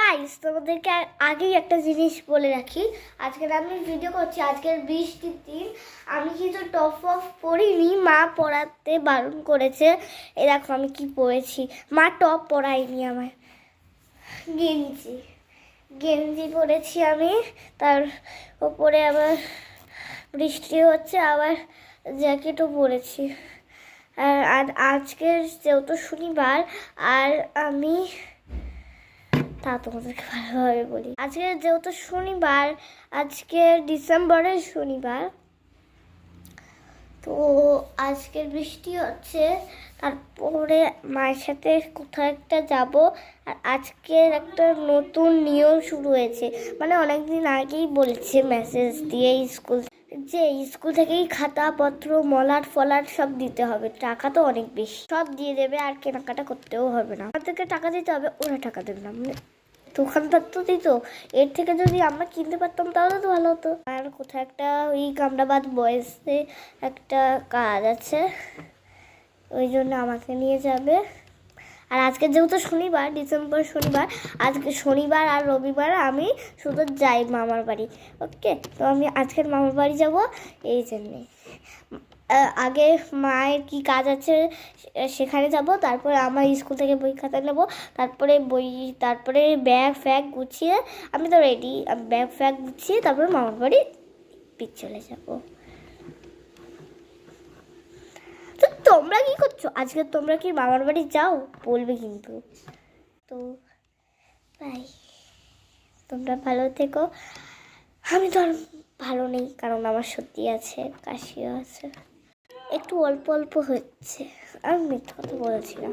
Guys তোমাদেরকে আগেই একটা জিনিস বলে রাখি, আজকে আমি ভিডিও করছি আজকের বৃষ্টির দিন। আমি কিন্তু টপ অফ পরিনি, মা পরাতে বারণ করেছে। এই দেখো আমি কি পরেছি, মা টপ পরাইনি আমার, গেঞ্জি গেঞ্জি পরেছি আমি। তার উপরে আবার বৃষ্টি হচ্ছে, আবার জ্যাকেটও পরেছি। আর আজকের যেহেতু শনিবার, আর আমি তা তোমাদেরকে ভালোভাবে বলি, আজকে যেহেতু শনিবার, আজকে ডিসেম্বরের শনিবার, তো আজকের বৃষ্টি হচ্ছে। তারপরে মায়ের সাথে কোথাও একটা যাব। আর আজকের একটা নতুন নিয়ম শুরু হয়েছে, মানে অনেকদিন আগেই বলেছে মেসেজ দিয়ে স্কুল থেকেই খাতাপত্র মলাট ফলাট সব দিতে হবে। টাকা তো অনেক বেশি, সব দিয়ে দেবে, আর কেনাকাটা করতেও হবে না। আমাদেরকে টাকা দিতে হবে, ওরা টাকা দেবে না, মানে দোকানদার তো দিত। এর থেকে যদি আমরা কিনতে পারতাম তাহলে তো ভালো হতো। আর কোথাও একটা ওই কামরাবাদ বয়েসে একটা কাজ আছে, ওই জন্য আমাকে নিয়ে যাবে। আর আজকে যেহেতু শনিবার, ডিসেম্বর শনিবার, আজকে শনিবার আর রবিবার আমি শুধু যাই মামার বাড়ি। ওকে, তো আমি আজকের মামার বাড়ি যাব এই জন্যে। আগে মায়ের কি কাজ আছে সেখানে যাব, তারপরে আমার স্কুল থেকে বই খাতা নেবো, তারপরে ব্যাগ ফ্যাগ গুছিয়ে, আমি তো রেডি, ব্যাগ ফ্যাগ গুছিয়ে তারপরে মামার বাড়ি চলে যাবো। তো তোমরা কি করছো আজকে? তোমরা কি মামার বাড়ি যাও? বলবে কিন্তু। তো বাই, তোমরা ভালো থেকো। আমি তো আর ভালো নেই, কারণ আমার সত্যি আছে, কাশিও আছে, একটু অল্প অল্প হচ্ছে। আমি মিথ্যা কথা বলেছি না।